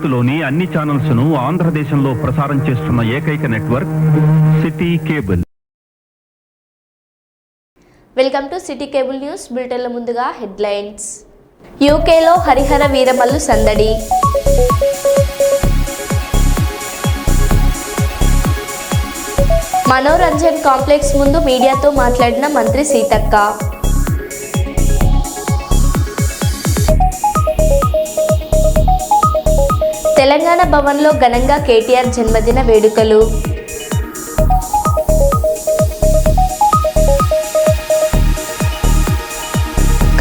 భవిష్యత్తులోని అన్ని ఛానల్స్ ను ఆంధ్రదేశంలో ప్రసారం చేస్తున్న ఏకైక network City Cable. Welcome to City Cable news. బులెటిన్ల ముందుగా హెడ్లైన్స్. యూకేలో హరిహర వీరమల్లు సందడి. మనోరంజన్ కాంప్లెక్స్ ముందు మీడియాతో మాట్లాడిన మంత్రి సీతక్క. తెలంగాణ భవన్లో ఘనంగా కేటీఆర్ జన్మదిన వేడుకలు.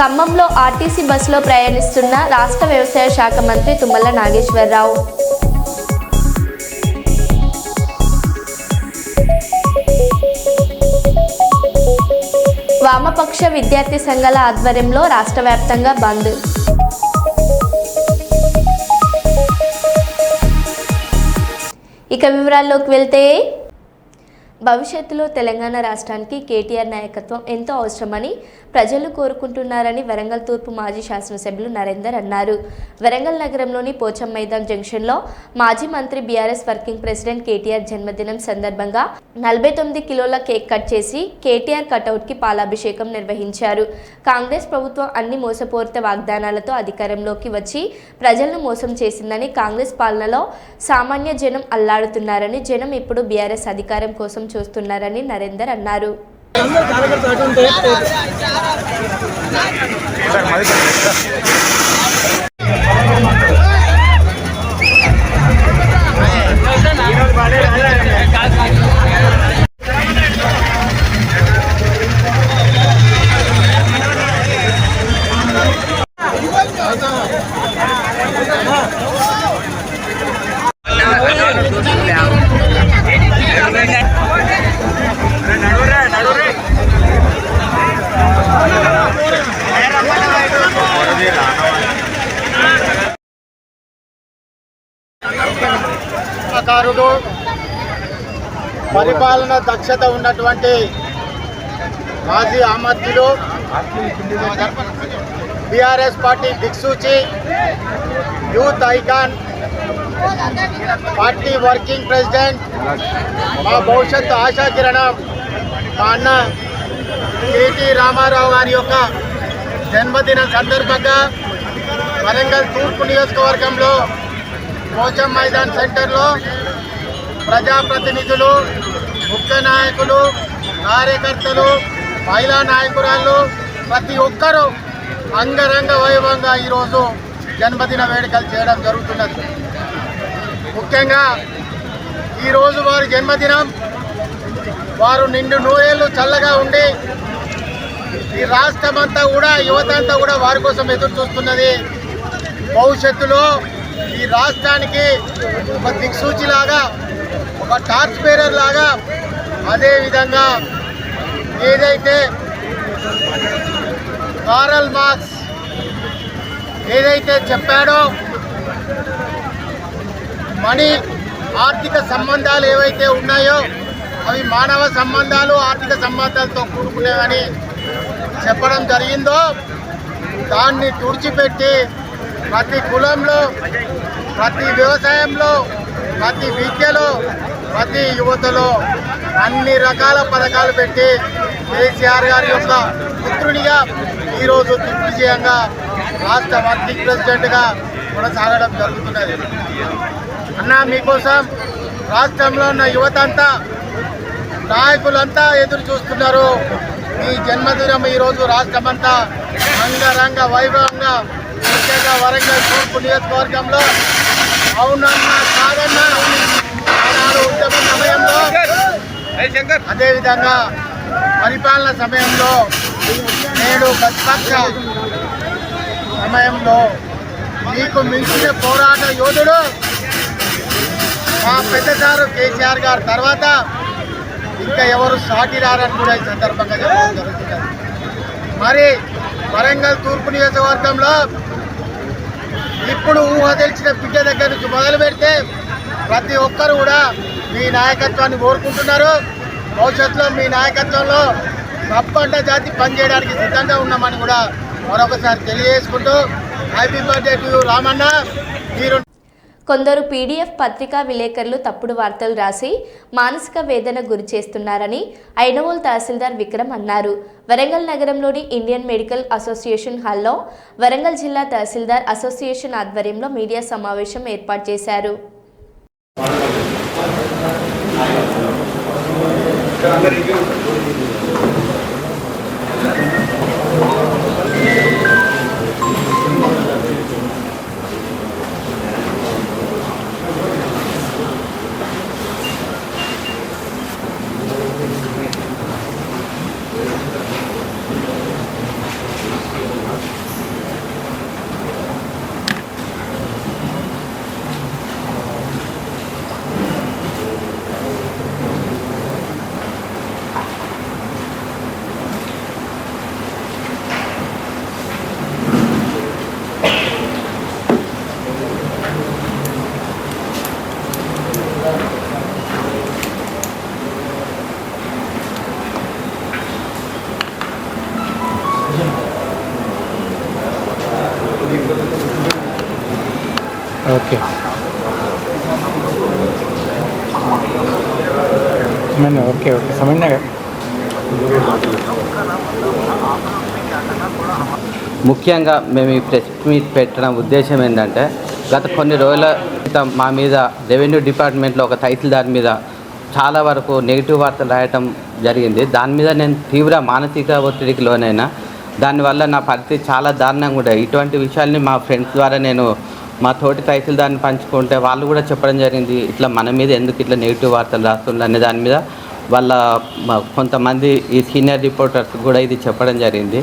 ఖమ్మంలో ఆర్టీసీ బస్సులో ప్రయాణిస్తున్న రాష్ట్ర వ్యవసాయ శాఖ మంత్రి తుమ్మల నాగేశ్వరరావు. వామపక్ష విద్యార్థి సంఘాల ఆధ్వర్యంలో రాష్ట్ర వ్యాప్తంగా బంద్. ఇక వివరాల్లోకి వెళ్తే, భవిష్యత్తులో తెలంగాణ రాష్ట్రానికి కేటీఆర్ నాయకత్వం ఎంతో అవసరమని ప్రజలు కోరుకుంటున్నారని వరంగల్ తూర్పు మాజీ శాసనసభ్యులు నరేందర్ అన్నారు. వరంగల్ నగరంలోని పోచం మైదాన్ జంక్షన్లో మాజీ మంత్రి బీఆర్ఎస్ వర్కింగ్ ప్రెసిడెంట్ కేటీఆర్ జన్మదినం సందర్భంగా 49 కిలోల కేక్ కట్ చేసి కేటీఆర్ కటౌట్కి పాలాభిషేకం నిర్వహించారు. కాంగ్రెస్ ప్రభుత్వం అన్ని మోసపూరిత వాగ్దానాలతో అధికారంలోకి వచ్చి ప్రజలను మోసం చేసిందని, కాంగ్రెస్ పాలనలో సామాన్య జనం అల్లాడుతున్నారని, జనం ఇప్పుడు బీఆర్ఎస్ అధికారం కోసం చూస్తున్నారని నరేందర్ అన్నారు. పరిపాలన దక్షత ఉన్నటువంటి మాజీ అమర్జీలు, బీఆర్ఎస్ పార్టీ దిక్సూచి, youth icon, party working president, మా భవిష్యత్తు ఆశాకిరణం మా అన్న కేటీ రామారావు గారి యొక్క జన్మదిన సందర్భంగా వరంగల్ తూర్పు నియోజకవర్గంలో పోచం మైదాన్ సెంటర్లో ప్రజాప్రతినిధులు, ముఖ్య నాయకులు, కార్యకర్తలు, మహిళా నాయకురాళ్ళు ప్రతి ఒక్కరూ అంగరంగ వైభవంగా ఈరోజు జన్మదిన వేడుకలు చేయడం జరుగుతున్నది. ముఖ్యంగా ఈరోజు వారి జన్మదినం, వారు నిండు నూరేళ్ళు చల్లగా ఉండి ఈ రాష్ట్రమంతా కూడా, యువత అంతా కూడా వారి కోసం ఎదురు చూస్తున్నది. భవిష్యత్తులో ఈ రాష్ట్రానికి ఒక దిక్సూచిలాగా, ఒక టార్చ్ బేరర్ లాగా, అదేవిధంగా ఏదైతే కారల్ మార్క్స్ ఏదైతే చెప్పాడో, మనీ ఆర్థిక సంబంధాలు ఏవైతే ఉన్నాయో అవి మానవ సంబంధాలు, ఆర్థిక సంబంధాలతో కూడుకునేవని చెప్పడం జరిగిందో, దాన్ని తుడిచిపెట్టి ప్రతి కులంలో, ప్రతి వ్యవసాయంలో, ప్రతి విద్యలో, ప్రతి యువతలో అన్ని రకాల పథకాలు పెట్టి కేసీఆర్ గారి యొక్క పుత్రునిగా ఈరోజు దిగ్విజయంగా రాష్ట్ర వర్కింగ్ ప్రెసిడెంట్గా కొనసాగడం జరుగుతున్నది. అన్న, మీకోసం రాష్ట్రంలో ఉన్న యువత అంతా, నాయకులంతా ఎదురు చూస్తున్నారు. మీ జన్మదినం ఈరోజు రాష్ట్రమంతా అంగరంగ వైభవంగా, ముఖ్యంగా వరంగల్ తూర్పు నియోజకవర్గంలో అవునన్నా కాదన్నా ఆనాడు ఉద్యమ సమయంలో, అదేవిధంగా పరిపాలన సమయంలో, నేడు ప్రతిపక్ష సమయంలో మీకు మించిన పోరాట యోధుడు మా పెద్దసారు కేసీఆర్ గారు తర్వాత ఇంకా ఎవరు సాటి రారని కూడా ఈ సందర్భంగా చెప్పడం జరుగుతున్నది. మరి వరంగల్ తూర్పు నియోజకవర్గంలో ఇప్పుడు ఊహ తెలిసిన బిడ్డ దగ్గర నుంచి మొదలు పెడితే ప్రతి ఒక్కరు కూడా మీ నాయకత్వాన్ని కోరుకుంటున్నారు. భవిష్యత్తులో మీ నాయకత్వంలో తప్పంట జాతి పనిచేయడానికి సిద్ధంగా ఉన్నామని కూడా మరొకసారి తెలియజేసుకుంటూ హ్యాపీ బర్త్డే టు రామన్న. మీరు కొందరు పీడీఎఫ్ పత్రికా విలేకరులు తప్పుడు వార్తలు రాసి మానసిక వేదన గురి చేస్తున్నారని ఐనవోల్ తహసీల్దార్ విక్రమ్ అన్నారు. వరంగల్ నగరంలోని ఇండియన్ మెడికల్ అసోసియేషన్ హాల్లో వరంగల్ జిల్లా తహసీల్దార్ అసోసియేషన్ ఆధ్వర్యంలో మీడియా సమావేశం ఏర్పాటు చేశారు. ఓకే ఓకే ఓకే సమన్వయ ముఖ్యంగా మేము ఈ ప్రెస్ మీట్ పెట్టడం ఉద్దేశం ఏంటంటే గత కొన్ని రోజుల క్రితం మా మీద రెవెన్యూ డిపార్ట్మెంట్లో ఒక తహసీల్దార్ మీద చాలా వరకు నెగిటివ్ వార్తలు రాయటం జరిగింది. దాని మీద నేను తీవ్ర మానసిక ఒత్తిడికి లోనైనా. దానివల్ల నా పరిస్థితి చాలా దారుణంగా ఉండేది. ఇటువంటి విషయాల్ని మా ఫ్రెండ్స్ ద్వారా నేను మా తోటి తహసీల్దార్ని పంచుకుంటే వాళ్ళు కూడా చెప్పడం జరిగింది, ఇట్లా మన మీద ఎందుకు ఇట్లా నెగిటివ్ వార్తలు రాస్తుండే అనే దాని మీద వాళ్ళ కొంతమంది ఈ సీనియర్ రిపోర్టర్స్ కూడా ఇది చెప్పడం జరిగింది.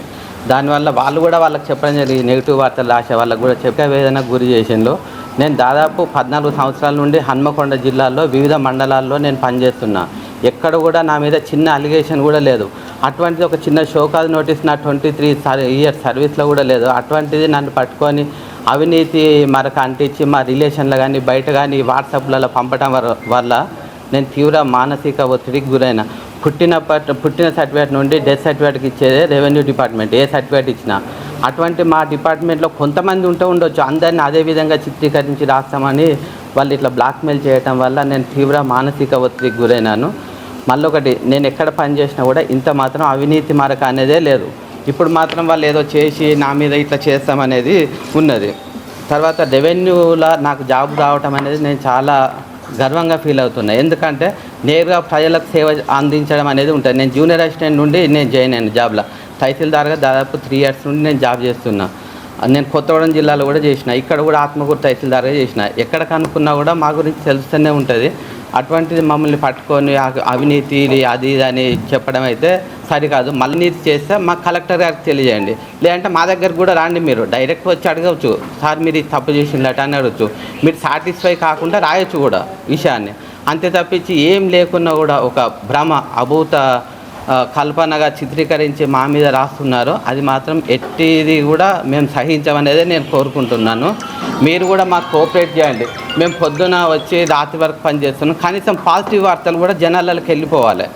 దానివల్ల వాళ్ళు కూడా వాళ్ళకి చెప్పడం జరిగింది, నెగిటివ్ వార్తలు రాసే వాళ్ళకు కూడా చెప్పే వేదనకు గురి చేసిండు. నేను దాదాపు 14 సంవత్సరాల నుండి హన్మకొండ జిల్లాలో వివిధ మండలాల్లో నేను పనిచేస్తున్నా. ఎక్కడ కూడా నా మీద చిన్న అలిగేషన్ కూడా లేదు. అటువంటిది ఒక చిన్న షోకాజ్ నోటీస్ నా 23 ఇయర్స్ సర్వీస్లో కూడా లేదు. అటువంటిది నన్ను పట్టుకొని అవినీతి మరొక అంటించి మా రిలేషన్లో కానీ బయట కానీ వాట్సాప్లలో పంపడం వల్ల నేను తీవ్ర మానసిక ఒత్తిడికి గురైన. పుట్టిన సర్టిఫికేట్ నుండి డెత్ సర్టిఫికేట్కి ఇచ్చేదే రెవెన్యూ డిపార్ట్మెంట్. ఏ సర్టిఫికేట్ ఇచ్చినా అటువంటి మా డిపార్ట్మెంట్లో కొంతమంది ఉండొచ్చు, అందరినీ అదే విధంగా చిత్రీకరించి రాస్తామని వాళ్ళు ఇట్లా బ్లాక్మెయిల్ చేయటం వల్ల నేను తీవ్ర మానసిక ఒత్తిడికి గురైనాను. మళ్ళొకటి, నేను ఎక్కడ పనిచేసినా కూడా ఇంత మాత్రం అవినీతి మరక అనేదే లేదు. ఇప్పుడు మాత్రం వాళ్ళు ఏదో చేసి నా మీద ఇట్లా చేస్తామనేది ఉన్నది. తర్వాత రెవెన్యూలో నాకు జాబ్ రావటం అనేది నేను చాలా గర్వంగా ఫీల్ అవుతున్నా. ఎందుకంటే నేరుగా ప్రజలకు సేవ అందించడం అనేది ఉంటుంది. నేను జూనియర్ అసిస్టెంట్ నుండి నేను జాయిన్ అయిన జాబ్లో. తహసీల్దార్గా దాదాపు 3 ఇయర్స్ నుండి నేను జాబ్ చేస్తున్నా. నేను కొత్తగూడెం జిల్లాలో కూడా చేసిన, ఇక్కడ కూడా ఆత్మకూరు తహసీల్దార్గా చేసిన. ఎక్కడ కనుక్కున్నా కూడా మా గురించి తెలుస్తూనే ఉంటుంది. అటువంటిది మమ్మల్ని పట్టుకొని అవినీతి అది ఇది అని చెప్పడం అయితే సరికాదు. మళ్ళీ నీతి చేస్తే మా కలెక్టర్ గారికి తెలియజేయండి, లేదంటే మా దగ్గర కూడా రాండి. మీరు డైరెక్ట్ వచ్చి అడగవచ్చు, సార్ మీరు ఇది తప్పు చేసిందట అని అడగచ్చు. మీరు సాటిస్ఫై కాకుండా రాయొచ్చు కూడా విషయాన్ని. అంతే తప్పించి ఏం లేకున్నా కూడా ఒక భ్రమ అభూత కల్పనగా చిత్రీకరించి మా మీద రాస్తున్నారు. అది మాత్రం ఎట్టిది కూడా మేము సహించమనేదే నేను కోరుకుంటున్నాను. మీరు కూడా మాకు కోఆపరేట్ చేయండి. మేము పొద్దున వచ్చి రాత్రి వరకు పనిచేస్తున్నాం. కనీసం పాజిటివ్ వార్తలు కూడా జనాలకి వెళ్ళిపోవాలి.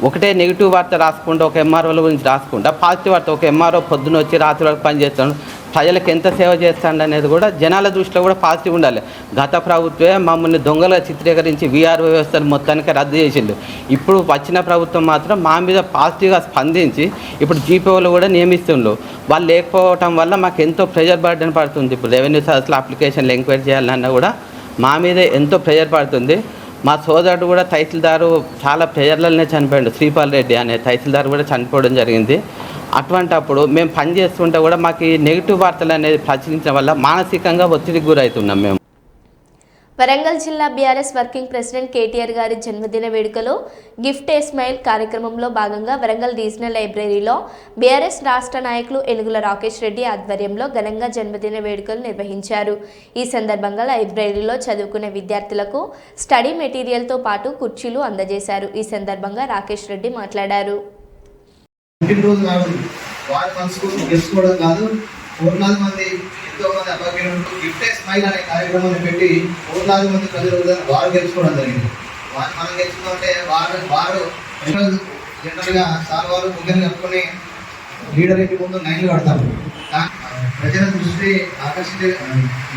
ఒకటే నెగిటివ్ వార్త రాసుకుంటూ ఒక ఎంఆర్ఓల గురించి రాసుకుంటా, పాజిటివ్ వార్త ఒక ఎంఆర్ఓ పొద్దున వచ్చి రాత్రి వరకు పనిచేస్తాడు, ప్రజలకు ఎంత సేవ చేస్తాడు అనేది కూడా జనాల దృష్టిలో కూడా పాజిటివ్ ఉండాలి. గత ప్రభుత్వమే మమ్మల్ని దొంగలుగా చిత్రీకరించి వీఆర్ వ్యవస్థను మొత్తానికి రద్దు చేసిండు. ఇప్పుడు వచ్చిన ప్రభుత్వం మాత్రం మా మీద పాజిటివ్గా స్పందించి ఇప్పుడు జీపీఓలు కూడా నియమిస్తుండ్రు. వాళ్ళు లేకపోవటం వల్ల మాకు ఎంతో ప్రెజర్ బర్డెన్ పడుతుంది. ఇప్పుడు రెవెన్యూ సర్వీస్లో అప్లికేషన్లు ఎంక్వైరీ చేయాలన్నా కూడా మా మీదే ఎంతో ప్రెజర్ పడుతుంది. మా సోదరుడు కూడా తహసీల్దారు చాలా ప్రెజర్లనే చనిపోయాడు. శ్రీపాల్ రెడ్డి అనే తహసీల్దార్ కూడా చనిపోవడం జరిగింది. అటువంటప్పుడు మేము పనిచేస్తుంటే కూడా మాకు ఈ నెగిటివ్ వార్తలు అనేది ప్రచురించడం వల్ల మానసికంగా ఒత్తిడికి గురవుతున్నాం మేము. వరంగల్ జిల్లా బీఆర్ఎస్ వర్కింగ్ ప్రెసిడెంట్ కేటీఆర్ గారి జన్మదిన వేడుకలో గిఫ్ట్ ఏ స్మైల్ కార్యక్రమంలో భాగంగా వరంగల్ రీజనల్ లైబ్రరీలో బీఆర్ఎస్ రాష్ట్ర నాయకులు ఏనుగుల రాకేష్ రెడ్డి ఆధ్వర్యంలో ఘనంగా జన్మదిన వేడుకలు నిర్వహించారు. ఈ సందర్భంగా లైబ్రరీలో చదువుకునే విద్యార్థులకు స్టడీ మెటీరియల్తో పాటు కుర్చీలు అందజేశారు. ఈ సందర్భంగా రాకేష్ రెడ్డి మాట్లాడారు. కోట్లాది మంది ఎంతో మంది అభాగ్యులు గిఫ్ట్ స్మైల్ అనే కార్యక్రమాన్ని పెట్టి కోట్లాది మంది ప్రజలు వారు గెలుచుకోవడం జరిగింది. వారు మనం గెలుచుకుంటే వారు జనరల్గా సార్ వారు ముఖ్యంగా కట్టుకుని లీడర్ ఇంటి ముందు 9 కడతారు. ప్రజల దృష్టి ఆకర్షించే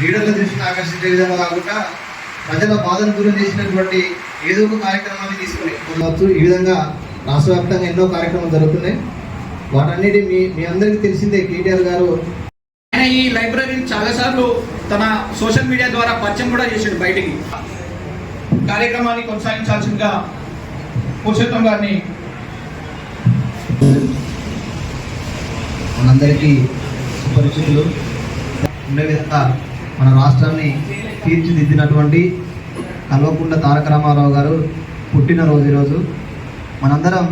లీడర్ల దృష్టిని ఆకర్షించే విధంగా కాకుండా ప్రజల బాధను దూరం చేసినటువంటి ఏదో ఒక కార్యక్రమాన్ని తీసుకుని ఉండవచ్చు. ఈ విధంగా రాష్ట్ర వ్యాప్తంగా ఎన్నో కార్యక్రమాలు జరుగుతున్నాయి. వాటన్నిటి మీ అందరికీ తెలిసిందే. కేటీఆర్ గారు ఆయన ఈ లైబ్రరీని చాలాసార్లు తన సోషల్ మీడియా ద్వారా పరిచయం కూడా చేశాడు బయటికి. కార్యక్రమాన్ని కొనసాగించాల్సిందిగా పురుషోత్తం గారిని. మనందరికీ సుపరిచితులు ఉండే విధంగా మన రాష్ట్రాన్ని తీర్చిదిద్దినటువంటి కల్వకుంట్ల తారక రామారావు గారు పుట్టినరోజు ఈరోజు. మనందరం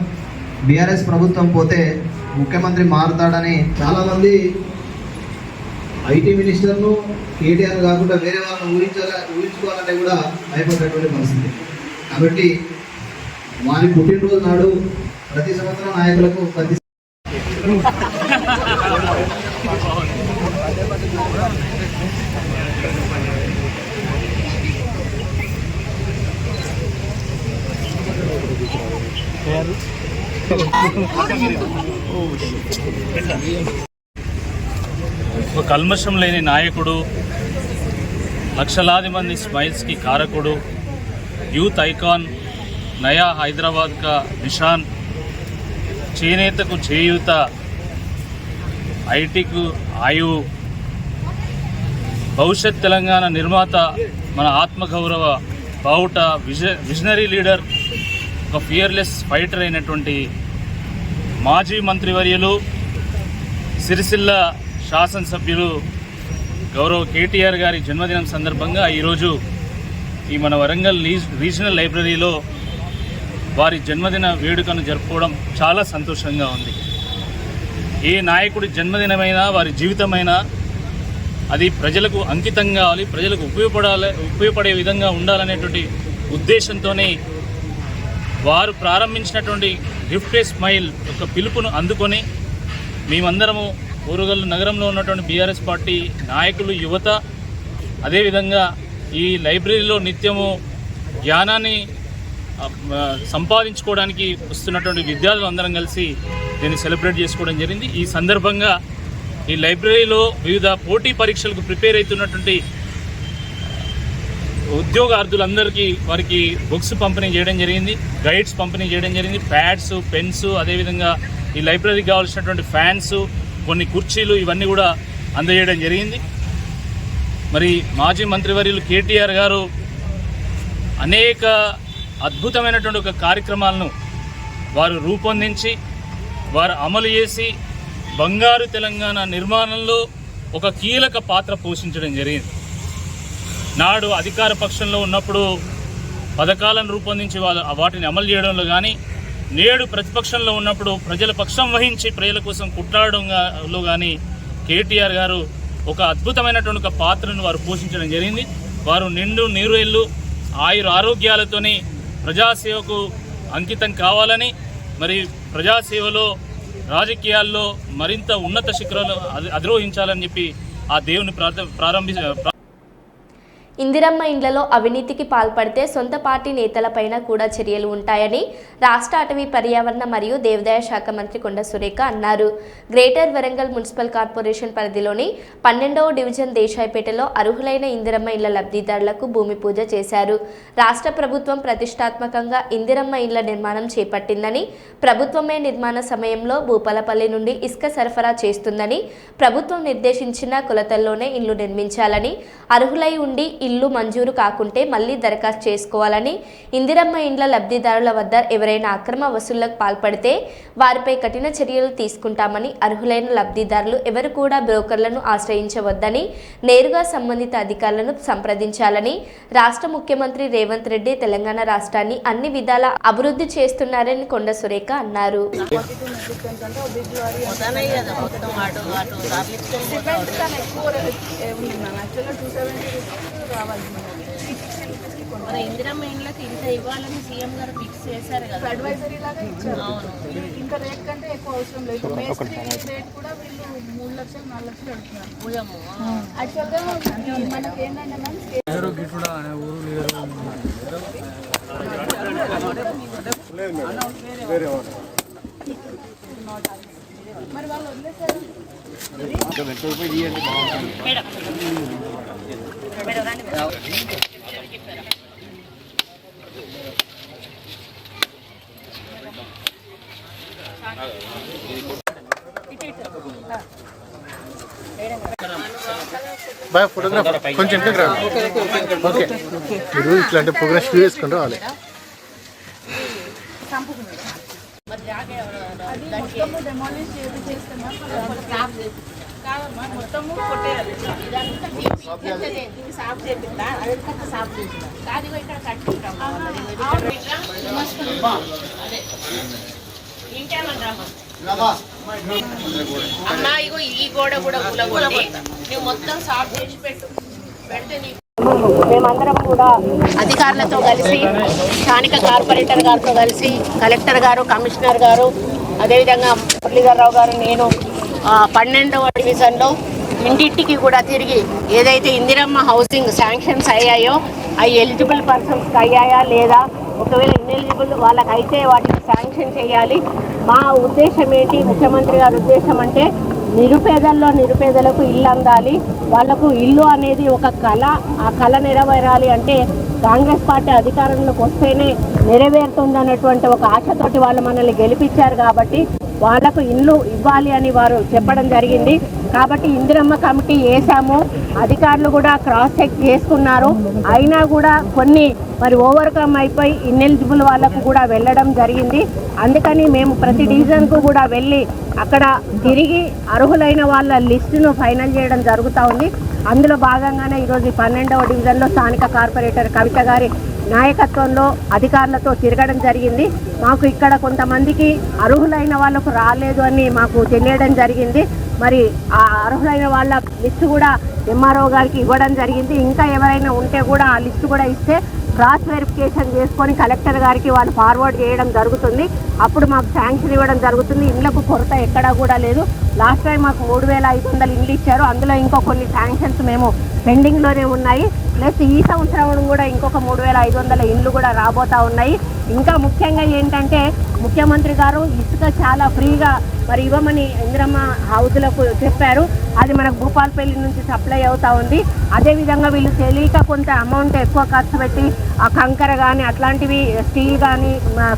బీఆర్ఎస్ ప్రభుత్వం పోతే ముఖ్యమంత్రి మారుతాడని చాలామంది ఐటీ మినిస్టర్ను కేటీఆర్ కాకుండా వేరే వాళ్ళని ఊహించుకోవాలంటే కూడా భయపడేటువంటి పరిస్థితి. కాబట్టి వారి పుట్టినరోజు నాడు ప్రతి సంవత్సరం నాయకులకు ప్రతి ఒక కల్మషం లేని నాయకుడు, లక్షలాది మంది స్మైల్స్కి కారకుడు, యూత్ ఐకాన్, నయా హైదరాబాద్ కా నిషాన్, చేనేతకు చేయూత, ఐటీకు ఆయువు, భవిష్యత్ తెలంగాణ నిర్మాత, మన ఆత్మగౌరవ బావుట, విజనరీ లీడర్, ఒక ఫియర్లెస్ ఫైటర్ అయినటువంటి మాజీ మంత్రివర్యులు, సిరిసిల్ల శాసనసభ్యులు గౌరవ కేటీఆర్ గారి జన్మదినం సందర్భంగా ఈరోజు ఈ మన వరంగల్ రీజనల్ లైబ్రరీలో వారి జన్మదిన వేడుకను జరుపుకోవడం చాలా సంతోషంగా ఉంది. ఏ నాయకుడి జన్మదినమైనా వారి జీవితమైనా అది ప్రజలకు అంకితం కావాలి, ప్రజలకు ఉపయోగపడే విధంగా ఉండాలనేటువంటి ఉద్దేశంతోనే వారు ప్రారంభించినటువంటి గిఫ్ట్ ఏ స్మైల్ యొక్క పిలుపును అందుకొని మేమందరము ఓరుగల్లు నగరంలో ఉన్నటువంటి బీఆర్ఎస్ పార్టీ నాయకులు, యువత, అదేవిధంగా ఈ లైబ్రరీలో నిత్యము జ్ఞానాన్ని సంపాదించుకోవడానికి వస్తున్నటువంటి విద్యార్థులు అందరం కలిసి దీన్ని సెలబ్రేట్ చేసుకోవడం జరిగింది. ఈ సందర్భంగా ఈ లైబ్రరీలో వివిధ పోటీ పరీక్షలకు ప్రిపేర్ అవుతున్నటువంటి ఉద్యోగార్థులందరికీ వారికి బుక్స్ పంపిణీ చేయడం జరిగింది, గైడ్స్ పంపిణీ చేయడం జరిగింది, ప్యాడ్స్, పెన్స్, అదేవిధంగా ఈ లైబ్రరీకి కావాల్సినటువంటి ఫ్యాన్స్, కొన్ని కుర్చీలు, ఇవన్నీ కూడా అందజేయడం జరిగింది. మరి మాజీ మంత్రివర్యులు కేటీఆర్ గారు అనేక అద్భుతమైనటువంటి ఒక కార్యక్రమాలను వారు రూపొందించి వారు అమలు చేసి బంగారు తెలంగాణ నిర్మాణంలో ఒక కీలక పాత్ర పోషించడం జరిగింది. నాడు అధికార పక్షంలో ఉన్నప్పుడు పథకాలను రూపొందించి వాటిని అమలు చేయడంలో కానీ, నేడు ప్రతిపక్షంలో ఉన్నప్పుడు ప్రజల పక్షం వహించి ప్రజల కోసం కుట్లాడడంలో కానీ కేటీఆర్ గారు ఒక అద్భుతమైనటువంటి ఒక పాత్రను వారు పోషించడం జరిగింది. వారు నిండు నీరేళ్ళు ఆరోగ్యాలతోని ప్రజాసేవకు అంకితం కావాలని, మరి ప్రజాసేవలో రాజకీయాల్లో మరింత ఉన్నత శిఖరాలు అధిరోహించాలని చెప్పి ఆ దేవుని ఇందిరమ్మ ఇండ్లలో అవినీతికి పాల్పడితే సొంత పార్టీ నేతలపైన కూడా చర్యలు ఉంటాయని రాష్ట్ర అటవీ, పర్యావరణ మరియు దేవాదాయ శాఖ మంత్రి కొండ సురేఖ అన్నారు. గ్రేటర్ వరంగల్ మున్సిపల్ కార్పొరేషన్ పరిధిలోని 12వ డివిజన్ దేశాయిపేటలో అర్హులైన ఇందిరమ్మ ఇండ్ల లబ్ధిదారులకు భూమి పూజ చేశారు. రాష్ట్ర ప్రభుత్వం ప్రతిష్టాత్మకంగా ఇందిరమ్మ ఇండ్ల నిర్మాణం చేపట్టిందని, ప్రభుత్వమే నిర్మాణ సమయంలో భూపాలపల్లి నుండి ఇసుక సరఫరా చేస్తుందని, ప్రభుత్వం నిర్దేశించిన కొలతల్లోనే ఇల్లు నిర్మించాలని, అర్హులై ఉండి ఇల్లు మంజూరు కాకుంటే మళ్లీ దరఖాస్తు చేసుకోవాలని, ఇందిరమ్మ ఇండ్ల లబ్ధిదారుల వద్ద ఎవరైనా అక్రమ వసూళ్లకు పాల్పడితే వారిపై కఠిన చర్యలు తీసుకుంటామని, అర్హులైన లబ్ధిదారులు ఎవరు కూడా బ్రోకర్లను ఆశ్రయించవద్దని, నేరుగా సంబంధిత అధికారులను సంప్రదించాలని, రాష్ట్ర ముఖ్యమంత్రి రేవంత్ రెడ్డి తెలంగాణ రాష్ట్రాన్ని అన్ని విధాలా అభివృద్ధి చేస్తున్నారని కొండ సురేఖ అన్నారు. మన ఇందిరమ్మ ఇండ్లకి ఇంత ఇవ్వాలని సీఎం గారు ఫిక్స్ చేశారు కదా, అడ్వైజరీ లాగా ఇచ్చారు. అవును, ఇంత రేట్ కంటే ఎక్కువ అవసరం లేదు. మేస్త్రీ రేట్ కూడా వీళ్ళు 3 లక్షలు 4 లక్షలు అడుగుతున్నారు. యాక్చువల్గా మనకి ఏంటంటే మ్యామ్ మరి వాళ్ళు వదిలేసారు. బాయ్ ఫోటోగ్రాఫర్ కొంచెం ఇంకా రా. ఓకే మీరు ఇట్లాంటి ప్రోగ్రామ్స్ వేసుకుంటూ రావాలి. అది మొత్తము డెమాలిష్ చేస్తున్నా కాదమ్మా, మొత్తము కొట్టేయాలి. అమ్మా ఇగో ఈ గోడ కూడా కూలగొట్టి నువ్వు మొత్తం సాఫ్ చేసి పెడితే మేమందరం కూడా అధికారులతో కలిసి స్థానిక కార్పొరేటర్ గారితో కలిసి కలెక్టర్ గారు, కమిషనర్ గారు, అదేవిధంగా మురళీధరరావు గారు, నేను 12వ డివిజన్లో ఇంటింటికి కూడా తిరిగి ఏదైతే ఇందిరమ్మ హౌసింగ్ శాంక్షన్స్ అయ్యాయో అవి ఎలిజిబుల్ పర్సన్స్కి అయ్యాయా లేదా, ఒకవేళ ఇన్ఎలిజిబుల్ వాళ్ళకైతే వాటిని శాంక్షన్ చేయాలి. మా ఉద్దేశం ఏంటి, ముఖ్యమంత్రి గారి ఉద్దేశం అంటే నిరుపేదలకు ఇల్లు అందాలి. వాళ్లకు ఇల్లు అనేది ఒక కళ, ఆ కళ నెరవేరాలి అంటే కాంగ్రెస్ పార్టీ అధికారంలోకి వస్తేనే నెరవేరుతుందన్నటువంటి ఒక ఆశతోటి వాళ్ళు మనల్ని గెలిపించారు. కాబట్టి వాళ్లకు ఇల్లు ఇవ్వాలి అని వారు చెప్పడం జరిగింది. కాబట్టి ఇందిరమ్మ కమిటీ వేసాము, అధికారులు కూడా క్రాస్ చెక్ చేసుకున్నారు. అయినా కూడా కొన్ని మరి ఓవర్కమ్ అయిపోయి ఇన్ఎలిజిబుల్ వాళ్ళకు కూడా వెళ్ళడం జరిగింది. అందుకని మేము ప్రతి డివిజన్కు కూడా వెళ్ళి అక్కడ తిరిగి అర్హులైన వాళ్ళ లిస్టును ఫైనల్ చేయడం జరుగుతూ ఉంది. అందులో భాగంగానే ఈరోజు 12వ డివిజన్లో స్థానిక కార్పొరేటర్ కవిత గారి నాయకత్వంలో అధికారులతో తిరగడం జరిగింది. మాకు ఇక్కడ కొంతమందికి అర్హులైన వాళ్ళకు రాలేదు అని మాకు తెలియడం జరిగింది. మరి ఆ అర్హులైన వాళ్ళ లిస్టు కూడా ఎంఆర్ఓ గారికి ఇవ్వడం జరిగింది. ఇంకా ఎవరైనా ఉంటే కూడా ఆ లిస్టు కూడా ఇస్తే క్రాస్ వెరిఫికేషన్ చేసుకొని కలెక్టర్ గారికి వాళ్ళు ఫార్వర్డ్ చేయడం జరుగుతుంది. అప్పుడు మాకు శాంక్షన్ ఇవ్వడం జరుగుతుంది. ఇళ్లకు కొరత ఎక్కడా కూడా లేదు. లాస్ట్ టైం మాకు 3500 ఇండ్లు ఇచ్చారు. అందులో ఇంకో కొన్ని శాంక్షన్స్ మేము పెండింగ్లోనే ఉన్నాయి. ప్లస్ ఈ సంవత్సరం కూడా ఇంకొక 3500 ఇండ్లు కూడా రాబోతూ ఉన్నాయి. ఇంకా ముఖ్యంగా ఏంటంటే ముఖ్యమంత్రి గారు ఇసుక చాలా ఫ్రీగా మరి ఇవ్వమని ఇందిరమ్మ హౌస్లకు చెప్పారు. అది మనకు భూపాలపల్లి నుంచి సప్లై అవుతూ ఉంది. అదేవిధంగా వీళ్ళు తెలియక కొంత అమౌంట్ ఎక్కువ ఖర్చు పెట్టి ఆ కంకర కానీ అట్లాంటివి స్టీల్ కానీ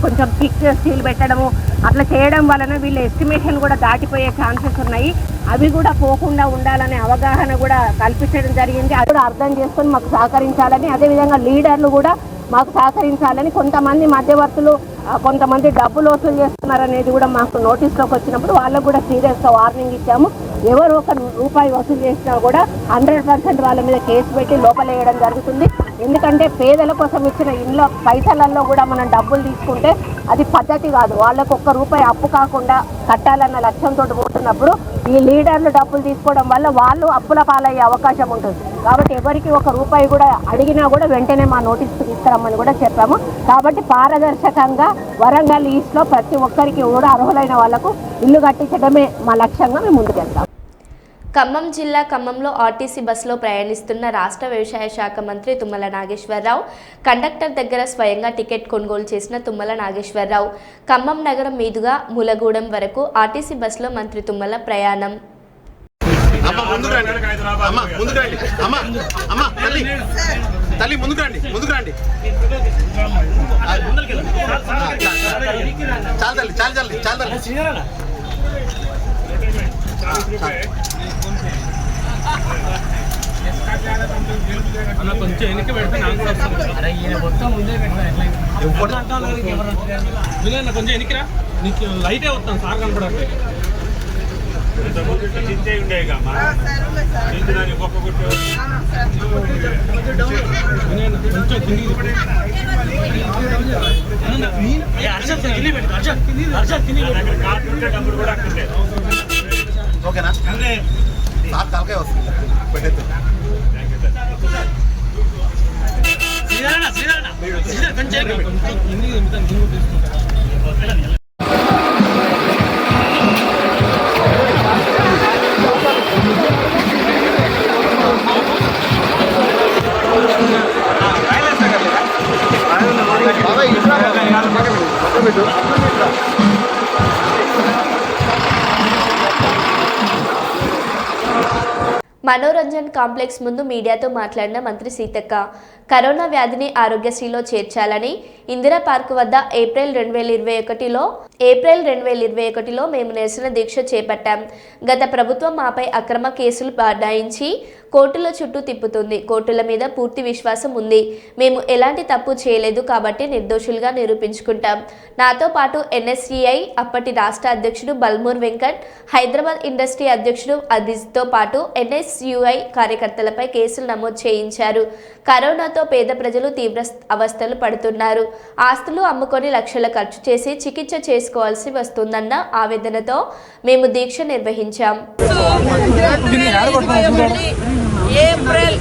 కొంచెం థిక్ స్టీల్ పెట్టడము అట్లా చేయడం వలన వీళ్ళ ఎస్టిమేషన్ కూడా దాటిపోయే ఛాన్సెస్ ఉన్నాయి. అవి కూడా పోకుండా ఉండాలనే అవగాహన కూడా కల్పించడం జరిగింది. అది కూడా అర్థం చేసుకొని మాకు సహకరించాలని, అదేవిధంగా లీడర్లు కూడా మాకు సహకరించాలని, కొంతమంది మధ్యవర్తులు కొంతమంది డబ్బులు వసూలు చేస్తున్నారనేది కూడా మాకు నోటీస్లోకి వచ్చినప్పుడు వాళ్ళకు కూడా సీరియస్గా వార్నింగ్ ఇచ్చాము. ఎవరు ఒక రూపాయి వసూలు చేసినా కూడా 100% వాళ్ళ మీద కేసు పెట్టి లోపలేయడం జరుగుతుంది. ఎందుకంటే పేదల కోసం ఇచ్చిన ఇంట్లో పైసలలో కూడా మనం డబ్బులు తీసుకుంటే అది పద్ధతి కాదు. వాళ్ళకు ఒక్క రూపాయి అప్పు కాకుండా కట్టాలన్న లక్ష్యంతో పోతున్నప్పుడు ఈ లీడర్లు డబ్బులు తీసుకోవడం వల్ల వాళ్ళు అప్పుల పాలయ్యే అవకాశం ఉంటుంది. కాబట్టి ఎవరికి ఒక రూపాయి కూడా అడిగినా కూడా వెంటనే మా నోటీస్ తీసుకురమ్మని కూడా చెప్పాము. కాబట్టి పారదర్శకంగా వరంగల్ ఈస్ట్లో ప్రతి ఒక్కరికి కూడా అర్హులైన వాళ్లకు ఇల్లు కట్టించడమే మా లక్ష్యంగా మేము ముందుకెళ్తాం. ఖమ్మం జిల్లా ఖమ్మంలో ఆర్టీసీ బస్సులో ప్రయాణిస్తున్న రాష్ట్ర వ్యవసాయ శాఖ మంత్రి తుమ్మల నాగేశ్వరరావు కండక్టర్ దగ్గర స్వయంగా టికెట్ కొనుగోలు చేసిన తుమ్మల నాగేశ్వరరావు ఖమ్మం నగరం మీదుగా ములగూడెం వరకు ఆర్టీసీ బస్సులో మంత్రి తుమ్మల ప్రయాణం. కొంచెం వెనక్కి పెడితే మొత్తం ముందే పెట్టిన కొంచెం వెనక్కిరా, నీకు లైటే వస్తాను సార్ కనపడాలి. ఓకేనా? సార్ తలకాయ వస్తుంది పెట్టేది. బాబాయ్ మనోరంజన్ కాంప్లెక్స్ ముందు మీడియాతో మాట్లాడిన మంత్రి సీతక్క కరోనా వ్యాధిని ఆరోగ్యశ్రీలో చేర్చాలని ఇందిరా పార్క్ వద్ద ఏప్రిల్ 2021లో మేము నిరసన దీక్ష చేపట్టాం. గత ప్రభుత్వం మాపై అక్రమ కేసులు బనాయించి కోర్టుల చుట్టూ తిప్పుతుంది. కోర్టుల మీద పూర్తి విశ్వాసం ఉంది. మేము ఎలాంటి తప్పు చేయలేదు కాబట్టి నిర్దోషులుగా నిరూపించుకుంటాం. నాతో పాటు NSCI అప్పటి రాష్ట్ర అధ్యక్షుడు బల్మూర్ వెంకట్, హైదరాబాద్ ఇండస్ట్రీ అధ్యక్షుడు అదీజ్తో పాటు NSUI కార్యకర్తలపై కేసులు నమోదు చేయించారు. కరోనాతో పేద ప్రజలు తీవ్ర అవస్థలు పడుతున్నారు. ఆస్తులు అమ్ముకొని లక్షల ఖర్చు చేసి చికిత్స చేసుకోవాల్సి వస్తుందన్న ఆవేదనతో మేము దీక్ష నిర్వహించాం. ఏప్రిల్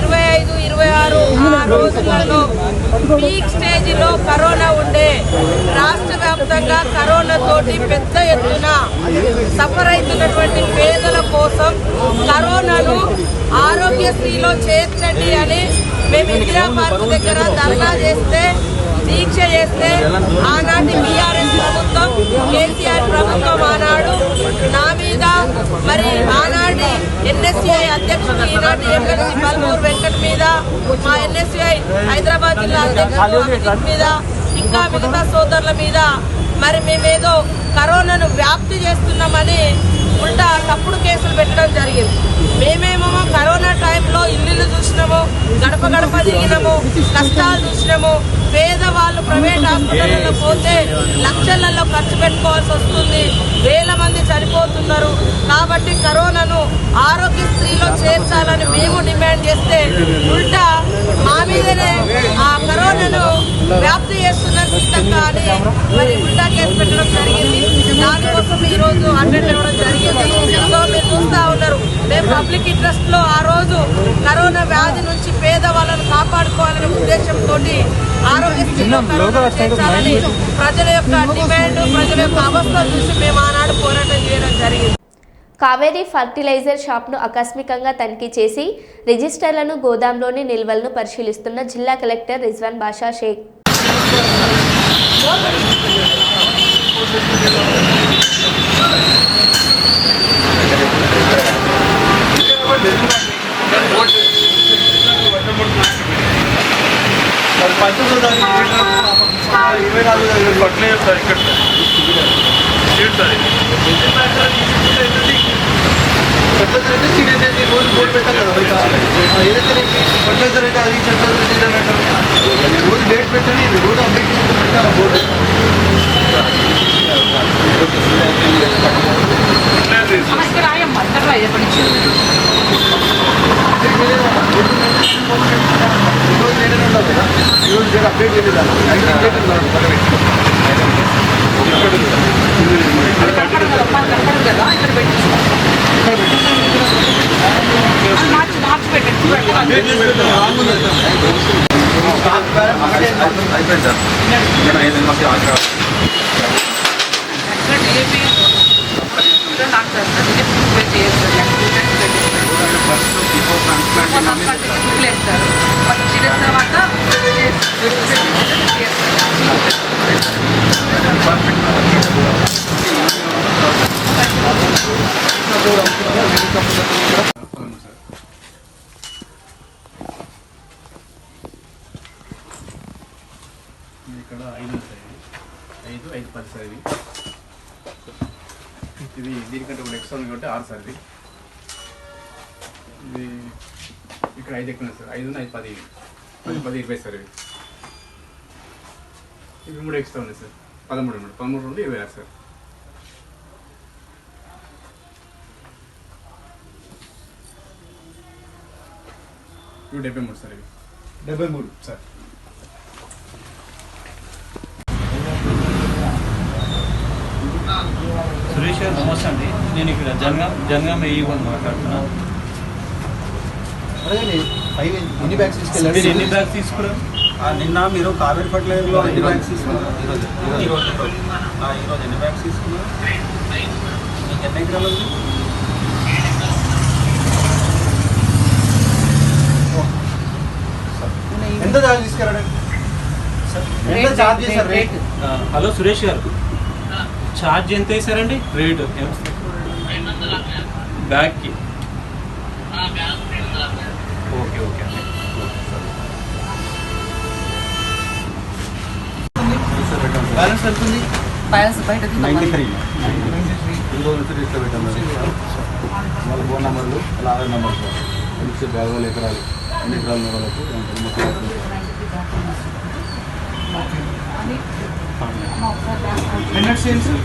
25-26 ఆ రోజులలో పీక్ స్టేజ్లో కరోనా ఉండే రాష్ట్ర వ్యాప్తంగా కరోనా తోటి పెద్ద ఎత్తున సఫర్ అవుతున్నటువంటి పేదల కోసం కరోనాను ఆరోగ్యశ్రీలో చేర్చండి అని మేము ఇందిరా పార్క్ దగ్గర ధర్నా చేస్తే, దీక్ష చేస్తే ఆనాటి బీఆర్ఎస్ ప్రభుత్వం, కేసీఆర్ ప్రభుత్వం ఆనాడు నా మీద, మరి ఆనాటి NSCI అధ్యక్షుడు ఈనాటి ఎమ్మెల్సీ బల్మూర్ వెంకట్ మీద, మా NSCI హైదరాబాద్ జిల్లా అధ్యక్షుడు అభిజిత్ మీద, ఇంకా మిగతా సోదరుల మీద మరి మేమేదో కరోనాను వ్యాప్తి చేస్తున్నామని ఉల్టా తప్పుడు కేసులు పెట్టడం జరిగింది. మేమేమో కరోనా టైంలో ఇల్లు చూసినాము, గడప గడప తిరిగినాము, కష్టాలు చూసినాము. పేదవాళ్ళు ప్రైవేట్ హాస్పిటల్లో పోతే లక్షలలో ఖర్చు పెట్టుకోవాల్సి వస్తుంది, వేల మంది చనిపోతున్నారు. కాబట్టి కరోనాను ఆరోగ్యశ్రీలో చేర్చాలని మేము డిమాండ్ చేస్తే ఉల్టా మా మీదనే ఆ కరోనాను వ్యాప్తి చేస్తున్నారు సీతక్క అని మరి ఉల్టా కేసు పెట్టడం జరిగింది. దానికోసం ఈరోజు అటెండ్ అవ్వడం జరిగింది. సో మీరు చూస్తా ఉన్నారు, మేము పబ్లిక్ ఇంట్రెస్ట్ లో ఆ రోజు కరోనా వ్యాధి నుంచి పేదవాళ్ళను కాపాడుకోవాలనే ఉద్దేశంతో ఆరోగ్యశ్రీలో కరోనా చేర్చాలని ప్రజల యొక్క డిమాండ్, ప్రజల యొక్క అవస్థలు చూసి మేము ఆనాడు పోరాటం చేయడం జరిగింది. కావేరీ ఫర్టిలైజర్ షాప్ను ఆకస్మికంగా తనిఖీ చేసి రిజిస్టర్లను, గోదాంలోని నిల్వలను పరిశీలిస్తున్న జిల్లా కలెక్టర్ రిజ్వాన్ బాషా షేక్. డేట్ పెట్టండి, రోజు అప్డేట్ పెట్టాలి బోర్డు. ఈరోజు డేట్ అప్డేట్ చేయలేదు. ఇక్కడ 5 ఉంటాయి, 5, 10 సార్. ఇది దీనికంటే ఒక ఎక్స్ట్రా ఉంది కాబట్టి 6 సార్. ఇది ఇక్కడ 5 ఎక్కువ సార్. 5, 10, 20 సార్. ఇవి 3 ఎక్స్ట్రా ఉన్నాయి సార్. 13 నుండి 26 సార్. ఇవి 73 సార్. ఇవి 73 సార్. సురేష్ గారు నమస్తే అండి. నేను ఇక్కడ జనగాం ఏఈని మాట్లాడుతున్నాను. ఎన్ని బ్యాగ్స్ తీసుకెళ్ళారు? మీరు ఎన్ని బ్యాగ్స్ తీసుకున్నారు? నిన్న మీరు కావేరీ ఫర్టిలైజర్లో ఎన్ని బ్యాగ్స్ తీసుకున్నారు? ఈరోజు ఎన్ని బ్యాగ్స్ తీసుకున్నారు? మీకు ఎన్ని ఎకరాలు ఉంది? ఎంత ఛార్జ్ తీసుకెళ్ళాడు? ఎంత ఛార్జ్ చేశారు రేట్? హలో సురేష్ గారు, ఛార్జ్ ఎంత వేసారండి? రేటు బ్యాగ్కి ఓకే ఓకే అండి బ్యాలెన్స్ ఎంత ఉంది? బ్యాలెన్స్ బయటకి 93 ఇంకో ఇట్లా పెట్టాను వాళ్ళ ఫోన్ నెంబర్లు వాళ్ళ ఆధార్ నెంబర్ సార్ బ్యాగ్ వాళ్ళు ఎకరాలు ఎన్ని ఎకరాలు ఉన్న వాళ్ళకు మినిట్స్ ఏంటి సార్?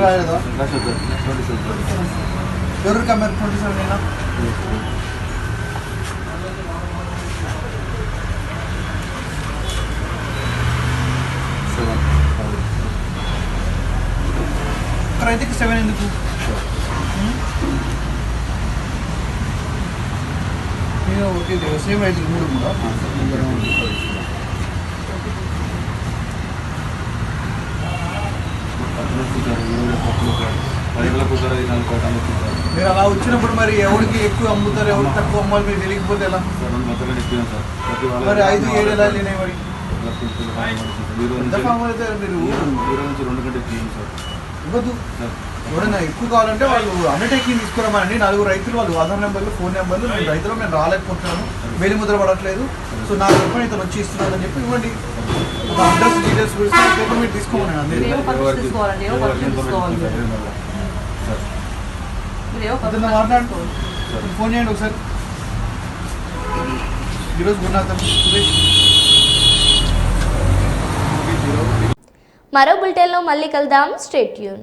రాలేదా? ఎవరు కమ్మారు 27 అయినా? రైతుకి 7 ఎందుకు? ఓకే సేమ్ రైతుకి 3 కూడా మీరు అలా వచ్చినప్పుడు మరి ఎవరికి ఎక్కువ అమ్ముతారు ఎవరికి తక్కువ అమ్మాలి మీరు తెలియకపోతే ఎలా? మరి 5-7 ఎలా లేనాయి మరి? మీరు ఇవ్వద్దు. ఎవరైనా ఎక్కువ కావాలంటే వాళ్ళు అండర్టేకింగ్ తీసుకురామని 4 రైతులు వాళ్ళు ఆధార్ నెంబర్లు ఫోన్ నెంబర్లు నేను రైతులు నేను రాలేకపోతున్నాను వేలి ముద్ర పడట్లేదు సో నా తరఫున ఇతను వచ్చి ఇస్తున్నాను అని చెప్పి ఇవ్వండి. ఒక అడ్రస్ డీటెయిల్స్ పేపర్ మీరు తీసుకోమని మాట్లాడుకో ఫోన్ చేయండి ఒకసారి. ఈరోజు గురునాథం మరో బులెటిన్లో మళ్ళీ కలుద్దాం. Stay tune.